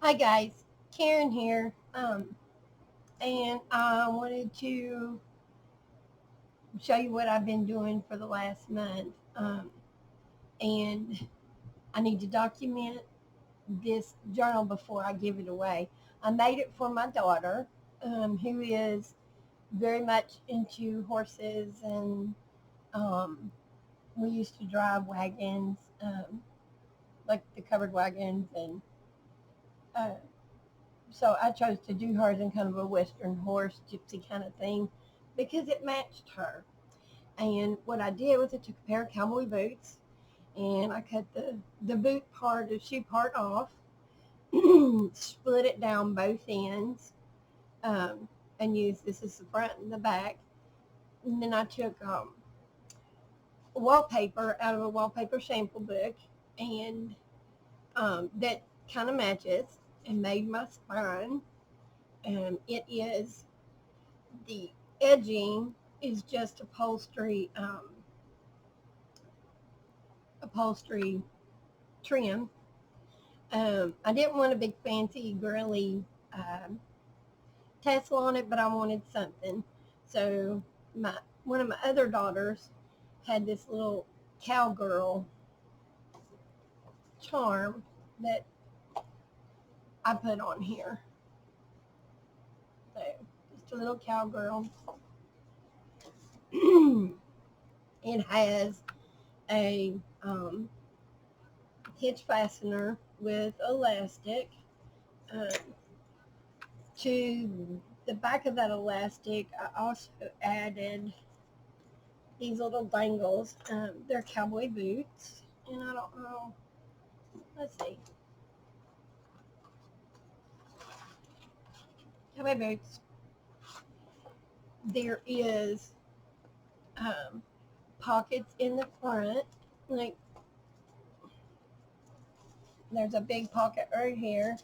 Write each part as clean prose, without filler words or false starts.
Hi guys, Karen here, and I wanted to show you what I've been doing for the last month. And I need to document this journal before I give it away. I made it for my daughter, who is very much into horses, and um, we used to drive wagons, like the covered wagons, and uh, so I chose to do hers in kind of a Western horse gypsy kind of thing because it matched her. And what I did was I took a pair of cowboy boots and I cut the boot part, the shoe part off, split it down both ends, um, and used this as the front and the back. And then I took wallpaper out of a wallpaper sample book and that kind of matches and made my spine. It is the edging is just upholstery trim. I didn't want a big fancy girly um, tassel on it, but I wanted something. So my one of my other daughters had this little cowgirl charm that I put on here. So just a little cowgirl. It has a hitch fastener with elastic. Um, to the back of that elastic, I also added these little dangles. They're cowboy boots, and I don't know. Let's see, cowboy boots. There is pockets in the front, like there's a big pocket right here,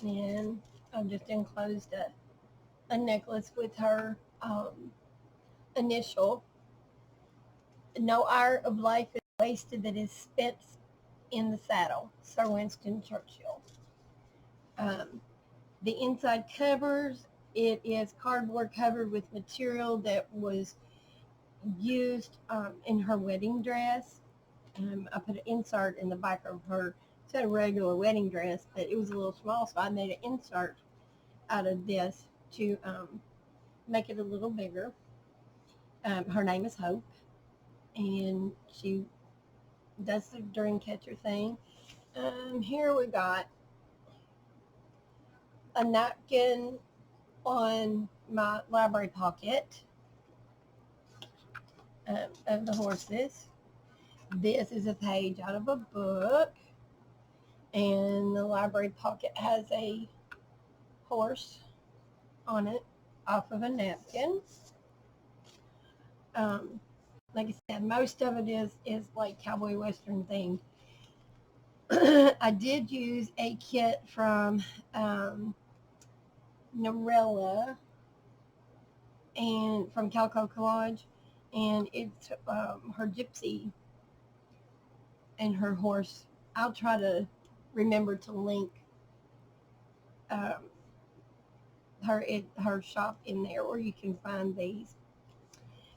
and I've just enclosed a necklace with her initial. No hour of life is wasted that is spent in the saddle. Sir Winston Churchill. Um, the inside covers, it is cardboard covered with material that was used in her wedding dress. I put an insert in the back of her. It's a regular wedding dress, but it was a little small, so I made an insert out of this to make it a little bigger. Her name is Hope, and she does the dream catcher thing. Here we got a napkin on my library pocket of the horses. This is a page out of a book, and the library pocket has a horse on it off of a napkin. Um, like I said, most of it is like cowboy western themed. I did use a kit from Norella and from Collage, and it's her gypsy and her horse. I'll try to remember to link um, her shop in there where you can find these.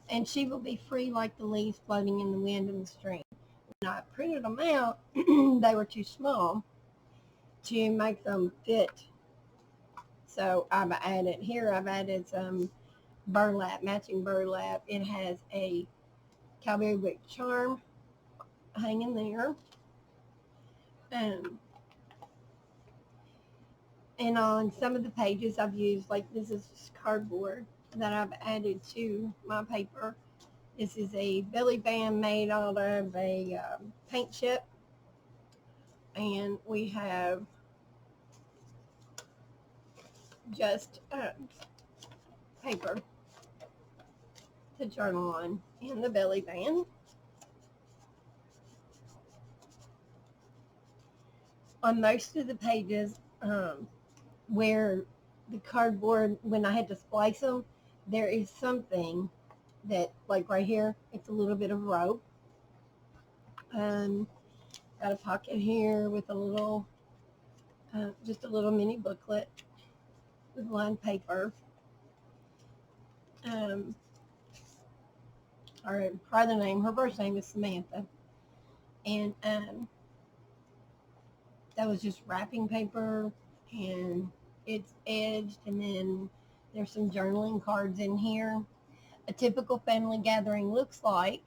And she will be free like the leaves floating in the wind and the stream. When I printed them out, they were too small to make them fit. So I've added some burlap, matching burlap. It has a cowboy wick charm hanging there. Um, and on some of the pages I've used, like this is just cardboard that I've added to my paper. This is a belly band made out of a paint chip, and we have just paper to journal on in the belly band. On most of the pages where the cardboard, when I had to splice them, there is something that, like right here, it's a little bit of rope. Um, got a pocket here with a little just a little mini booklet with lined paper. Or probably the name, her birth name is Samantha. And that was just wrapping paper, and it's edged, and then there's some journaling cards in here. A typical family gathering looks like.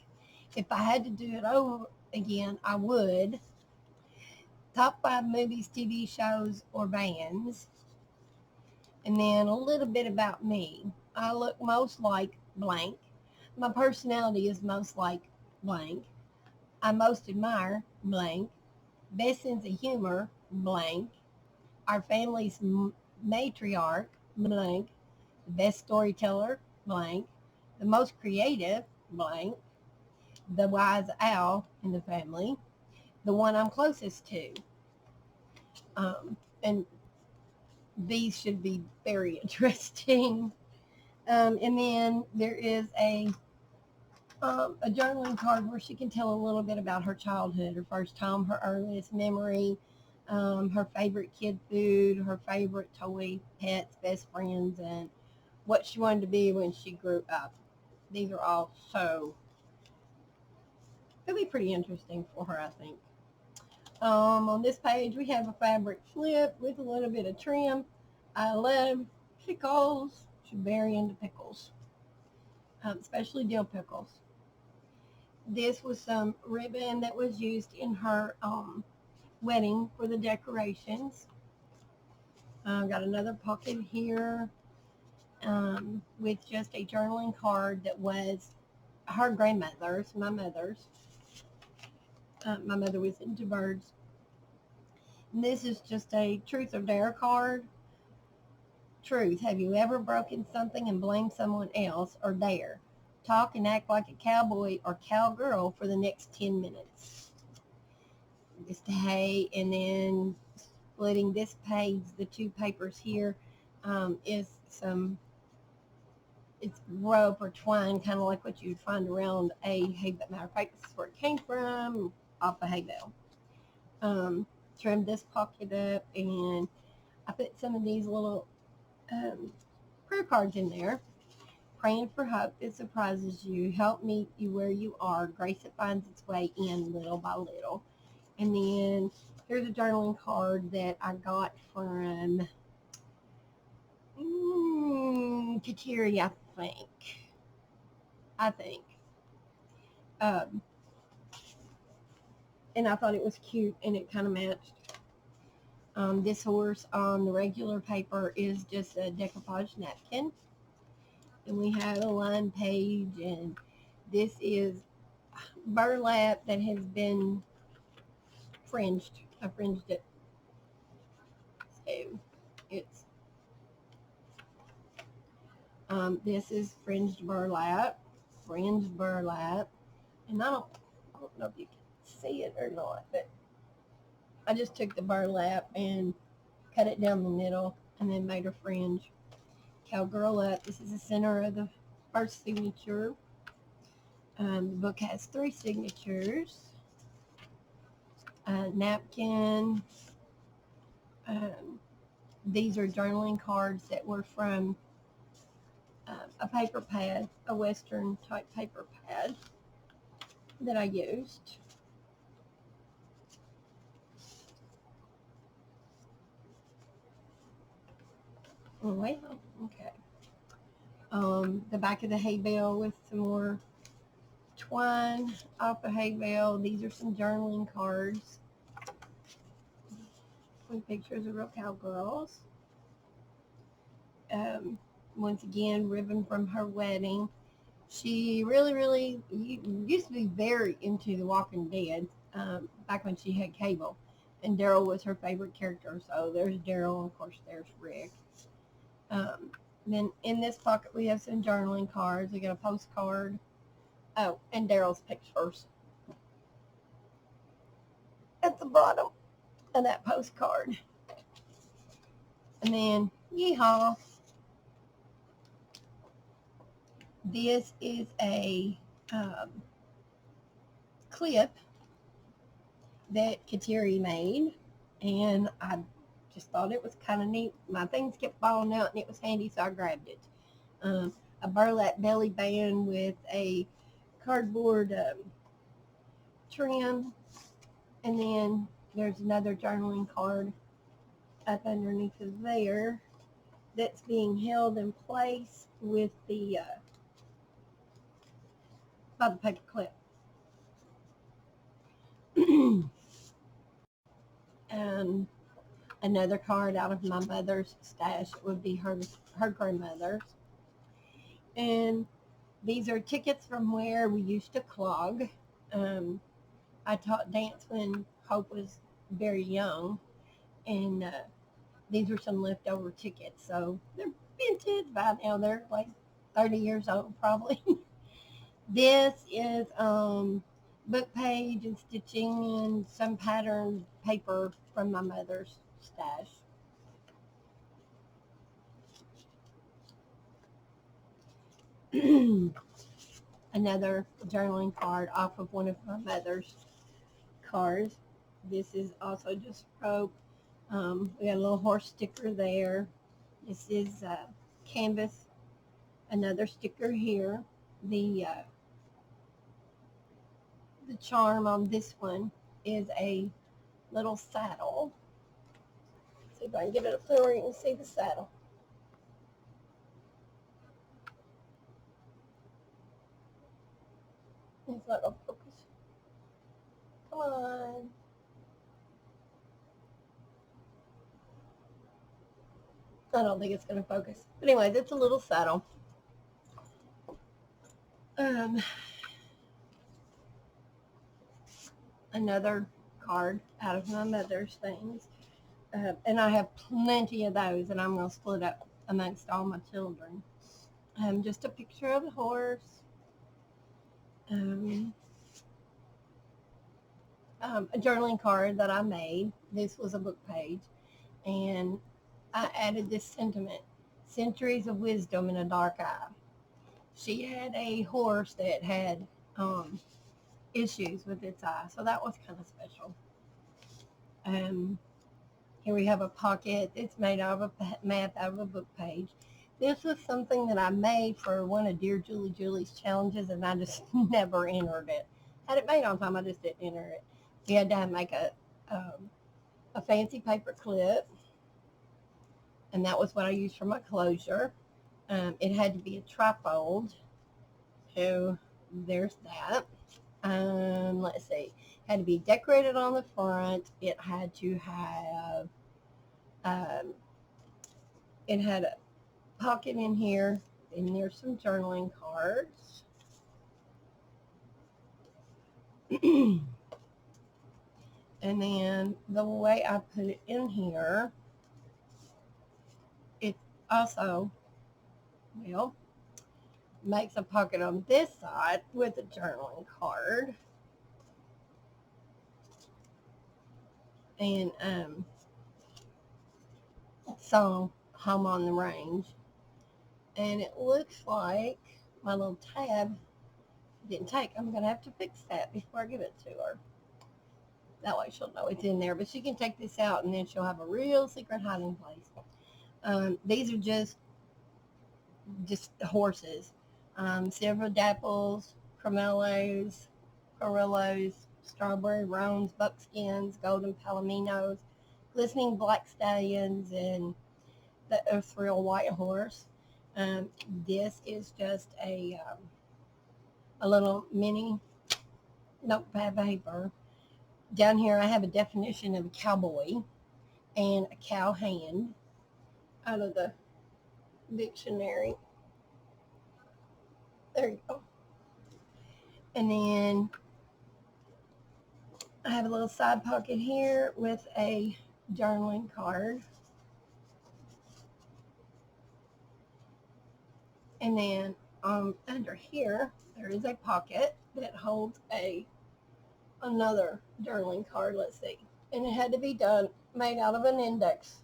If I had to do it over again, I would. Top 5 movies, TV shows, or bands. And then a little bit about me. I look most like blank. My personality is most like blank. I most admire blank. Best sense of humor, blank. Our family's matriarch, blank. The best storyteller, blank. The most creative, blank. The wise owl in the family. The one I'm closest to. And these should be very interesting. And then there is a journaling card where she can tell a little bit about her childhood, her first home, her earliest memory, her favorite kid food, her favorite toy, pets, best friends, and what she wanted to be when she grew up. These are all it'll be pretty interesting for her, I think. On this page, we have a fabric flip with a little bit of trim. I love pickles. She's very into pickles, especially dill pickles. This was some ribbon that was used in her wedding for the decorations. Got another pocket here with just a journaling card that was her grandmother's, my mother's. My mother was into birds. And this is just a truth or dare card. Truth. Have you ever broken something and blamed someone else, or dare? Talk and act like a cowboy or cowgirl for the next 10 minutes. Just hay, and then splitting this page, the two papers here, is it's rope or twine, kind of like what you'd find around a hay bale. Matter of fact, this is where it came from, off a hay bale. Trimmed this pocket up, and I put some of these little prayer cards in there. Praying for hope that surprises you. Help meet you where you are. Grace that finds its way in little by little. And then here's a journaling card that I got from Kateri, I think. And I thought it was cute, and it kind of matched. This horse on the regular paper is just a decoupage napkin. And we have a line page, and this is burlap that has been fringed. I fringed it. So it's this is fringed burlap, and I don't know if you can see it or not, but I just took the burlap and cut it down the middle and then made a fringe. Cowgirl up. This is the center of the first signature. The book has 3 signatures. Napkin. These are journaling cards that were from a paper pad, a Western type paper pad that I used. Well, okay. The back of the hay bale with some more twine off the hay bale. These are some journaling cards with pictures of real cowgirls. Once again, ribbon from her wedding. She really used to be very into The Walking Dead back when she had cable. And Daryl was her favorite character. So there's Daryl, and of course there's Rick. Then in this pocket we have some journaling cards. We got a postcard. Oh, and Daryl's pictures at the bottom of that postcard. And then, yeehaw. This is a clip that Kateri made, and I just thought it was kind of neat. My things kept falling out, and it was handy, so I grabbed it. A burlap belly band with a cardboard trim, and then there's another journaling card up underneath of there that's being held in place with the by the paper clip. And another card out of my mother's stash. It would be her grandmother's. And these are tickets from where we used to clog. I taught dance when Hope was very young, and these were some leftover tickets. So they're vintage by now. They're like 30 years old probably. This is book page and stitching and some pattern paper from my mother's stash. Another journaling card off of one of my mother's cards. This is also just rope. We got a little horse sticker there. This is canvas. Another sticker here. The charm on this one is a little saddle. Let's see if I can get it up there where you can see the saddle. It's not gonna focus. Come on. I don't think it's gonna focus. But anyways, it's a little saddle. Another card out of my mother's things. And I have plenty of those, and I'm going to split up amongst all my children. Just a picture of a horse. A journaling card that I made. This was a book page. And I added this sentiment, centuries of wisdom in a dark eye. She had a horse that had issues with its eye, so that was kind of special. Here we have a pocket. It's made out of a map out of a book page. This was something that I made for one of Dear Julie's challenges, and I just never entered it. Had it made on time, I just didn't enter it. We had to make a fancy paper clip, and that was what I used for my closure. It had to be a trifold, so there's that. Let's see, had to be decorated on the front. It had to have, it had a pocket in here, and there's some journaling cards. And then the way I put it in here, it also, well, makes a pocket on this side with a journaling card. And song Home on the Range. And it looks like my little tab didn't take. I'm going to have to fix that before I give it to her. That way she'll know it's in there. But she can take this out, and then she'll have a real secret hiding place. These are just horses. Silver dapples, cremellos, Carrillos, strawberry roans, buckskins, golden palominos, glistening black stallions, and the ethereal white horse. This is just a little mini notepad paper. Down here I have a definition of a cowboy and a cow hand out of the dictionary. There you go. And then I have a little side pocket here with a journaling card. And then under here, there is a pocket that holds another journaling card. Let's see. And it had to be made out of an index,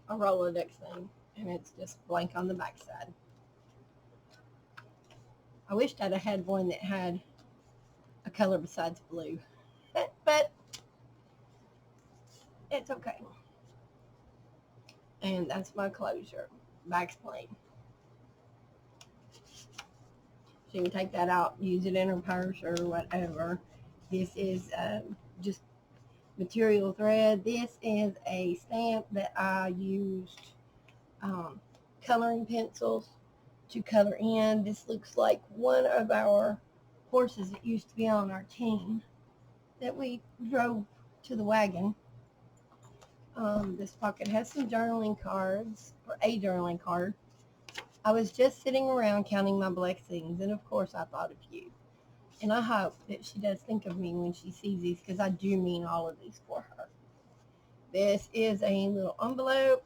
a Rolodex thing. And it's just blank on the back side. I wished I'd have had one that had a color besides blue. But it's okay. And that's my closure. Back's plain. She can take that out, use it in her purse or whatever. This is just material thread. This is a stamp that I used coloring pencils to color in. This looks like one of our horses that used to be on our team that we drove to the wagon. This pocket has some journaling cards, or a journaling card. I was just sitting around counting my blessings, and of course I thought of you. And I hope that she does think of me when she sees these, because I do mean all of these for her. This is a little envelope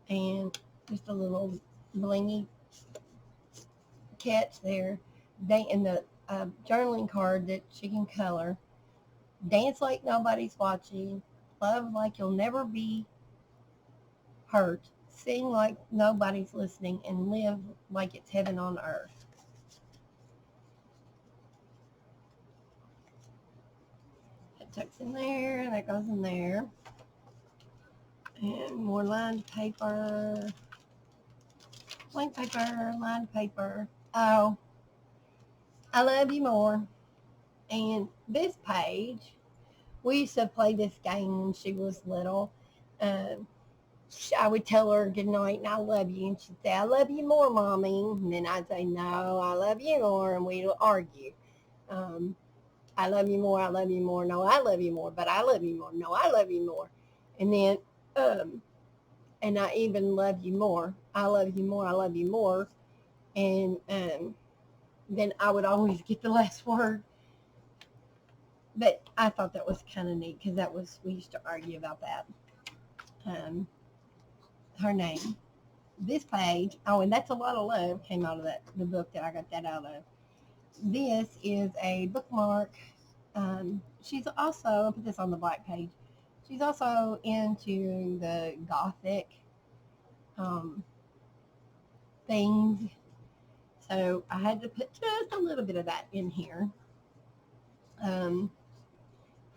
and just a little blingy catch there. And the journaling card that she can color. Dance like nobody's watching. Love like you'll never be hurt. Sing like nobody's listening. And live like it's heaven on earth. That tucks in there. And that goes in there. And more lined paper. Blank paper. Lined paper. Oh, I love you more. And this page, we used to play this game when she was little. I would tell her good night and I love you, and she'd say, I love you more, Mommy. And then I'd say, no, I love you more, and we'd argue. I love you more, I love you more, no, I love you more, but I love you more, no, I love you more. And then, and I even love you more, I love you more, I love you more. And then I would always get the last word. But I thought that was kind of neat, because we used to argue about that. Her name. This page, oh, and that's a lot of love came out of the book that I got that out of. This is a bookmark. She's also, I'll put this on the black page, she's also into the gothic things. So I had to put just a little bit of that in here.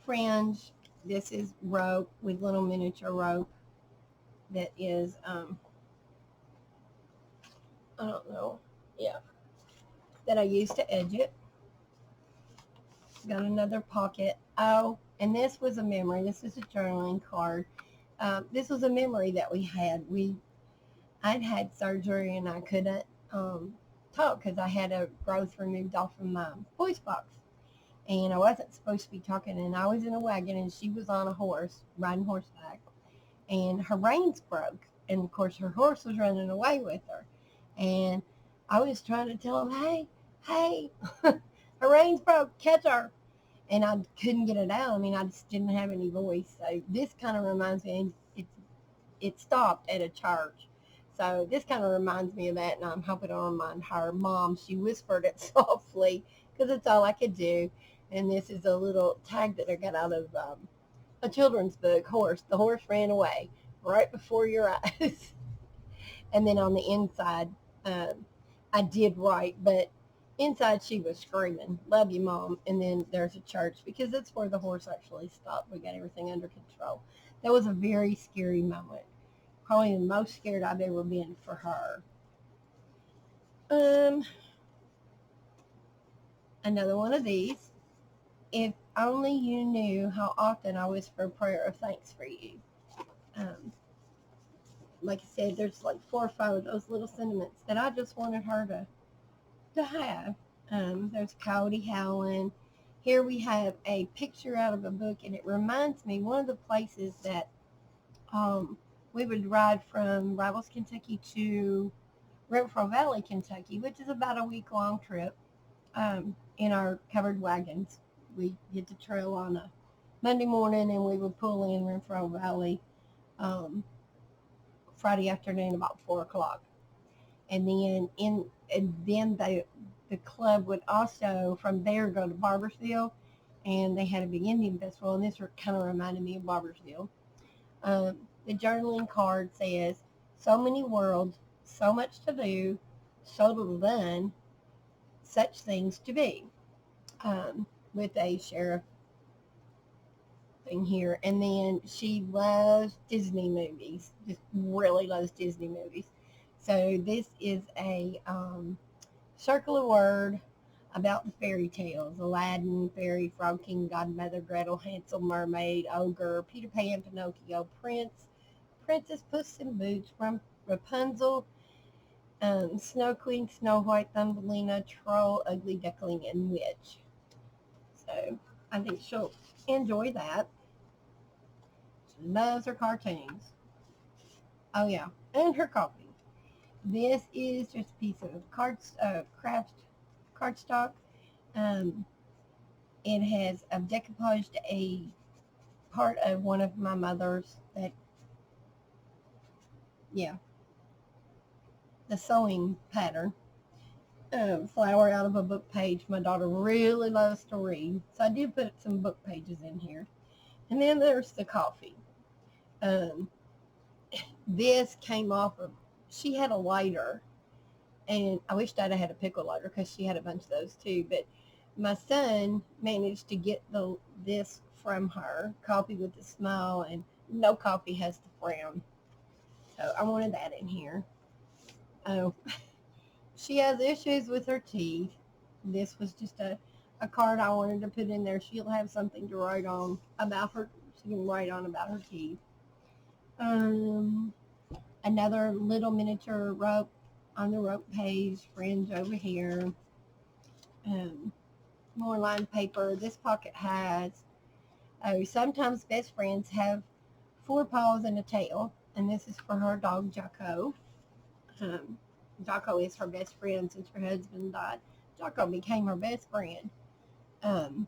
Fringe. This is rope with little miniature rope that is, I don't know, yeah, that I used to edge it. Got another pocket. Oh, and this was a memory. This is a journaling card. This was a memory that we had. I'd had surgery and I couldn't talk because I had a growth removed off of my voice box. And I wasn't supposed to be talking, and I was in a wagon and she was on a horse, riding horseback, and her reins broke. And of course her horse was running away with her. And I was trying to tell him, hey, her reins broke, catch her. And I couldn't get it out. I mean, I just didn't have any voice. So this kind of reminds me, it stopped at a church. So this kind of reminds me of that, and I'm hoping to remind her. Mom, she whispered it softly because it's all I could do. And this is a little tag that I got out of a children's book, Horse. The horse ran away right before your eyes. And then on the inside, I did write, but inside she was screaming, love you, Mom. And then there's a church, because that's where the horse actually stopped. We got everything under control. That was a very scary moment. Probably the most scared I've ever been for her. Another one of these. If only you knew how often I whisper a prayer of thanks for you. Like I said, there's like 4 or 5 of those little sentiments that I just wanted her to have. There's Cody Howland. Here we have a picture out of a book, and it reminds me one of the places that we would ride from Rivals, Kentucky to Renfro Valley, Kentucky, which is about a week-long trip in our covered wagons. We hit the trail on a Monday morning, and we would pull in Renfro Valley Friday afternoon about 4 o'clock. And then the club would also from there go to Barbersville, and they had a big Indian festival, and this kind of reminded me of Barbersville. The journaling card says, so many worlds, so much to do, so little done, such things to be, with a sheriff everything here. And then she loves Disney movies, just really loves Disney movies. So this is a circle of word about the fairy tales: Aladdin, Fairy, Frog King, Godmother, Gretel, Hansel, Mermaid, Ogre, Peter Pan, Pinocchio, Prince, Princess, Puss in Boots, Rapunzel, Snow Queen, Snow White, Thumbelina, Troll, Ugly Duckling, and Witch. So I think she'll enjoy that. She loves her cartoons. Oh yeah, and her coffee. This is just a piece of craft cardstock. Um, it has decoupaged a part of one of my mother's that, yeah, the sewing pattern. Flower out of a book page. My daughter really loves to read, so I did put some book pages in here. And then there's the coffee. Um, this came off of, she had a lighter, and I wished I'd have had a pickle lighter because she had a bunch of those too. But my son managed to get this from her, coffee with a smile, and no coffee has the frown. So I wanted that in here. Oh, she has issues with her teeth. This was just a card I wanted to put in there. She'll have something to write on about her. She can write on about her teeth. Another little miniature rope on the rope page. Fringe over here. More lined paper. This pocket has, sometimes best friends have 4 paws and a tail. And this is for her dog, Jocko. Jocko is her best friend since her husband died. Jocko became her best friend. And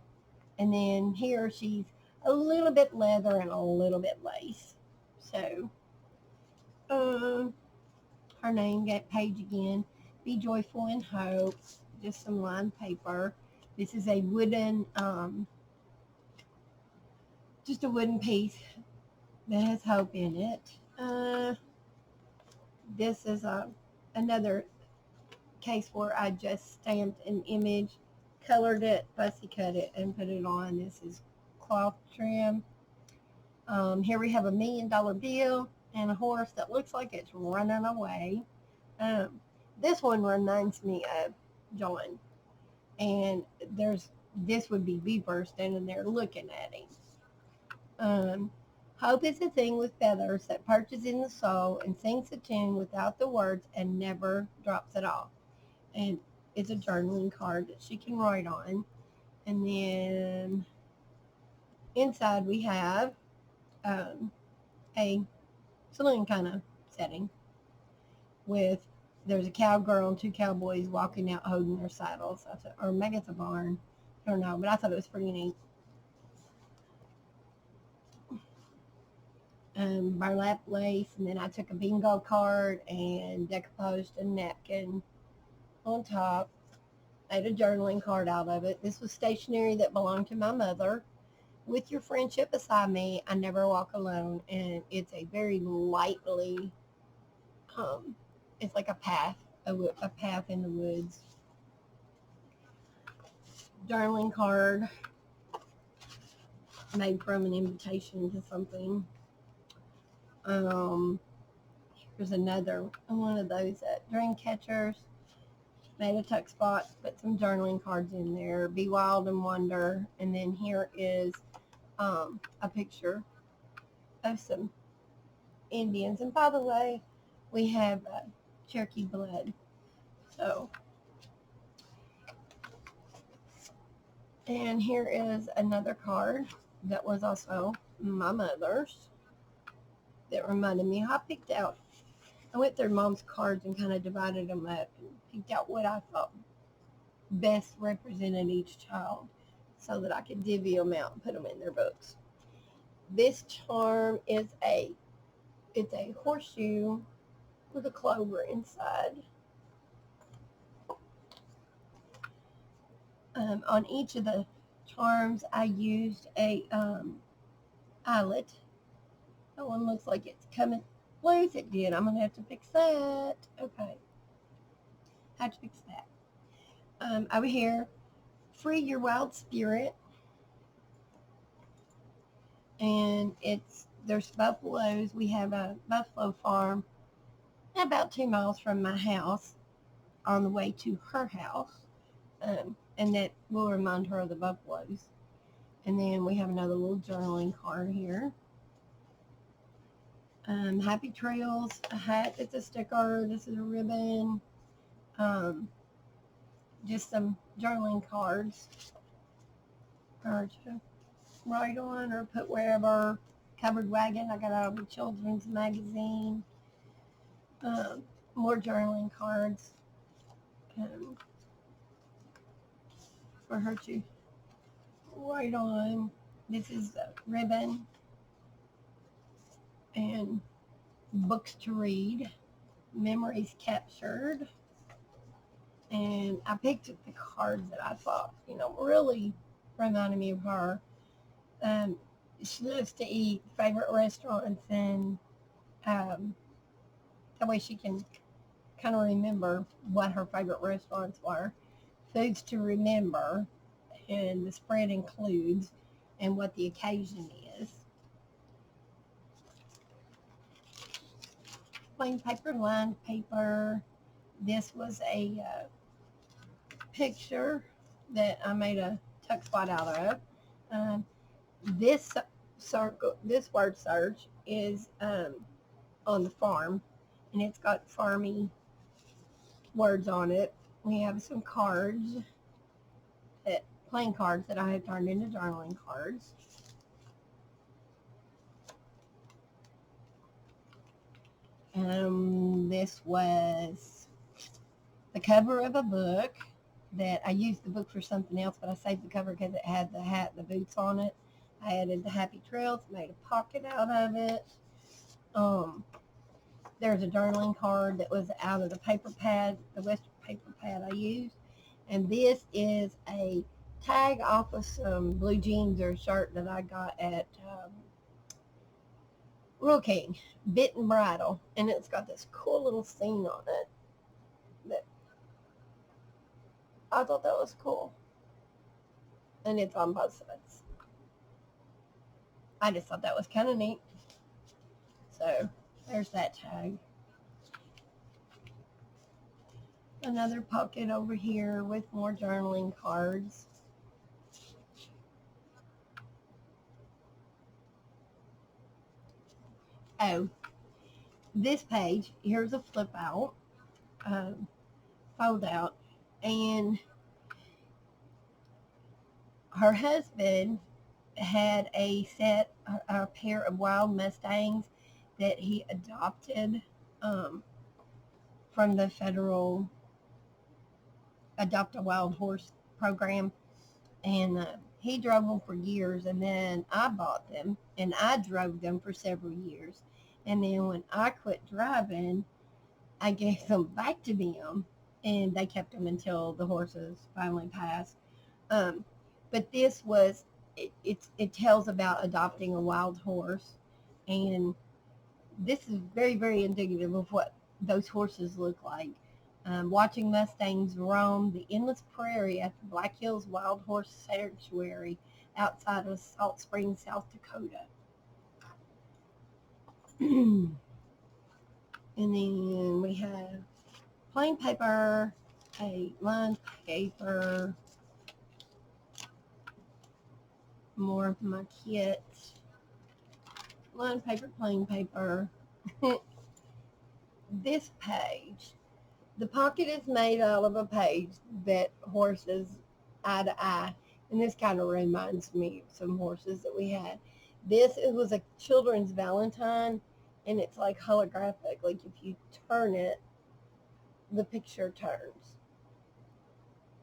then here she's a little bit leather and a little bit lace. So, her name page again. Be joyful in hope. Just some lined paper. This is a wooden, just a wooden piece that has hope in it. This is another case where I just stamped an image, colored it, fussy cut it, and put it on. This is cloth trim. Here we have $1 million bill and a horse that looks like it's running away. This one reminds me of John, and this would be Beaver standing there looking at him. Hope is a thing with feathers that perches in the soul and sings a tune without the words and never drops at all. And it's a journaling card that she can write on. And then inside we have a saloon kind of setting with, there's a cowgirl and 2 cowboys walking out holding their saddles. Or maybe it's a barn. I don't know, but I thought it was pretty neat. Burlap lace, and then I took a bingo card and decomposed a napkin on top. Made a journaling card out of it. This was stationery that belonged to my mother. With your friendship beside me, I never walk alone. And it's a very lightly, it's like a path in the woods. Journaling card made from an invitation to something. Here's another one of those dream catchers. Made a tuck spot, put some journaling cards in there. Be wild and wonder. And then here is a picture of some Indians. And by the way, we have Cherokee blood. So, and here is another card that was also my mother's that reminded me. I went through Mom's cards and kind of divided them up and picked out what I thought best represented each child so that I could divvy them out and put them in their books. This charm is it's a horseshoe with a clover inside. On each of the charms, I used a eyelet. That one looks like it's coming loose. It did. I'm going to have to fix that. Okay. Have to fix that. Over here, free your wild spirit. and there's buffaloes. We have a buffalo farm about 2 miles from my house on the way to her house, and that will remind her of the buffaloes. And then we have another little journaling card here. Happy Trails, a hat, it's a sticker, this is a ribbon, just some journaling cards or to write on or put wherever. Covered wagon, I got out of a children's magazine. More journaling cards for her to write on. This is a ribbon and books to read, memories captured. And I picked the cards that I thought, really reminded me of her. She loves to eat favorite restaurants, and that way she can kind of remember what her favorite restaurants were. Foods to remember, and the spread includes, and what the occasion is. Plain paper, lined paper. This was a picture that I made a tuck spot out of. This circle, this word search is on the farm, and it's got farmy words on it. We have some cards, plain cards that I have turned into journaling cards. This was the cover of a book that I used the book for something else, but I saved the cover because it had the hat and the boots on it. I added the Happy Trails, made a pocket out of it. There's a journaling card that was out of the paper pad, the Western paper pad I used. And this is a tag off of some blue jeans or shirt that I got at Rural King, Bit and Bridle. And it's got this cool little scene on it that I thought that was cool. And it's on both sides. I just thought that was kind of neat. So there's that tag. Another pocket over here with more journaling cards. Oh, this page, here's a flip out, fold out, and her husband had a pair of wild Mustangs that he adopted from the federal Adopt a Wild Horse program, and he drove them for years, and then I bought them and I drove them for several years, and then when I quit driving, I gave them back to them, and they kept them until the horses finally passed. But this was it tells about adopting a wild horse, and this is very, very indicative of what those horses look like. Watching Mustangs roam the endless prairie at the Black Hills Wild Horse Sanctuary outside of Salt Springs, South Dakota. And then we have plain paper, a lined paper, more of my kit, lined paper, plain paper. This page, the pocket is made out of a page that horses eye to eye, and this kind of reminds me of some horses that we had. It was a children's Valentine, and it's like holographic. Like if you turn it, the picture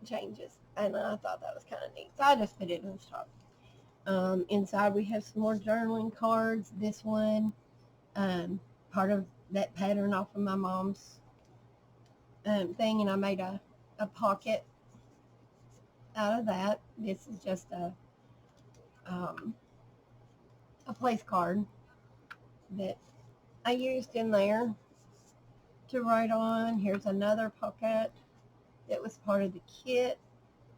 changes, and I thought that was kind of neat. So I just put it in the top. Inside we have some more journaling cards. This one, part of that pattern off of my mom's thing, and I made a pocket out of that. This is just a place card that I used in there to write on. Here's another pocket that was part of the kit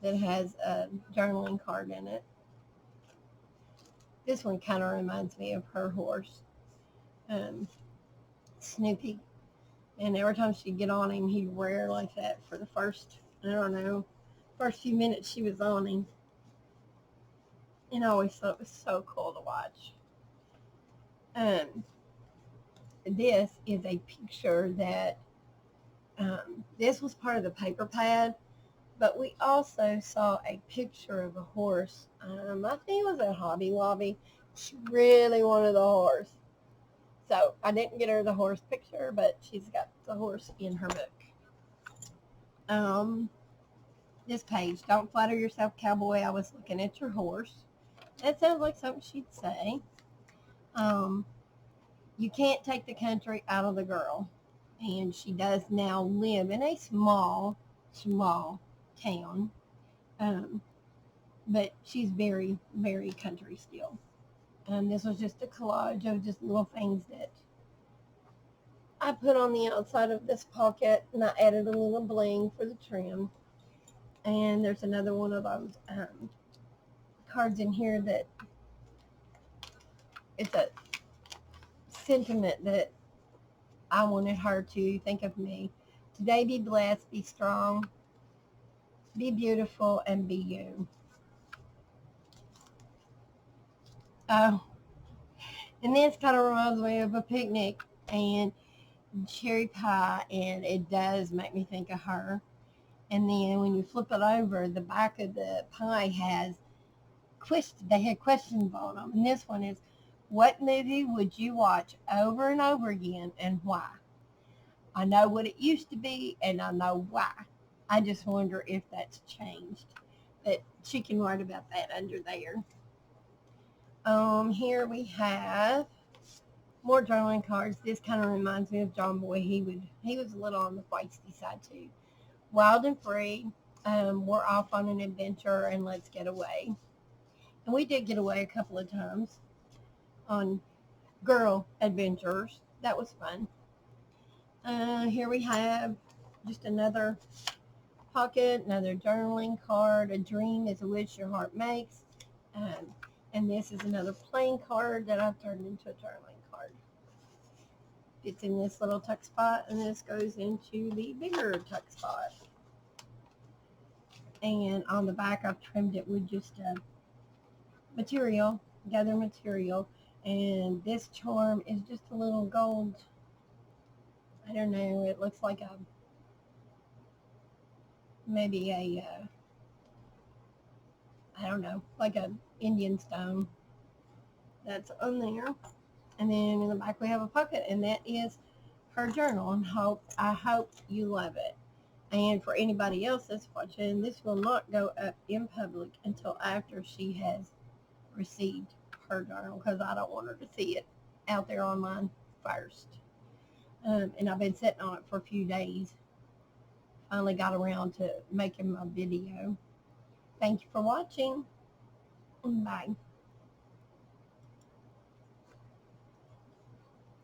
that has a journaling card in it. This one kind of reminds me of her horse, um, Snoopy. And every time she'd get on him, he'd rear like that for the first, I don't know, first few minutes she was on him. And I always thought it was so cool to watch. This is a picture that, this was part of the paper pad, but we also saw a picture of a horse. I think it was at Hobby Lobby. She really wanted the horse. So I didn't get her the horse picture, but she's got the horse in her book. This page, don't flatter yourself, cowboy. I was looking at your horse. That sounds like something she'd say. You can't take the country out of the girl. And she does now live in a small town. But she's very, very country still. This was just a collage of just little things that I put on the outside of this pocket, and I added a little bling for the trim. And there's another one of those cards in here that it's a sentiment that I wanted her to think of me. Today, be blessed, be strong, be beautiful, and be you. Oh, and this kind of reminds me of a picnic and cherry pie, and it does make me think of her. And then when you flip it over, the back of the pie has they had questions on them. And this one is, what movie would you watch over and over again and why? I know what it used to be and I know why. I just wonder if that's changed. But she can write about that under there. Here we have more journaling cards. This kind of reminds me of John Boy. He was a little on the feisty side too. Wild and free. We're off on an adventure and let's get away. And we did get away a couple of times on girl adventures. That was fun. Here we have just another pocket, another journaling card. A dream is a wish your heart makes. And this is another plain card that I've turned into a journaling card. It's in this little tuck spot, and this goes into the bigger tuck spot. And on the back, I've trimmed it with just material, gather material. And this charm is just a little gold. I don't know. It looks like maybe I don't know, like a Indian stone that's on there. And then in the back we have a pocket, and that is her journal. And I hope you love it. And for anybody else that's watching, this will not go up in public until after she has received her journal, because I don't want her to see it out there online first. And I've been sitting on it for a few days. Finally got around to making my video. Thank you for watching. Bye.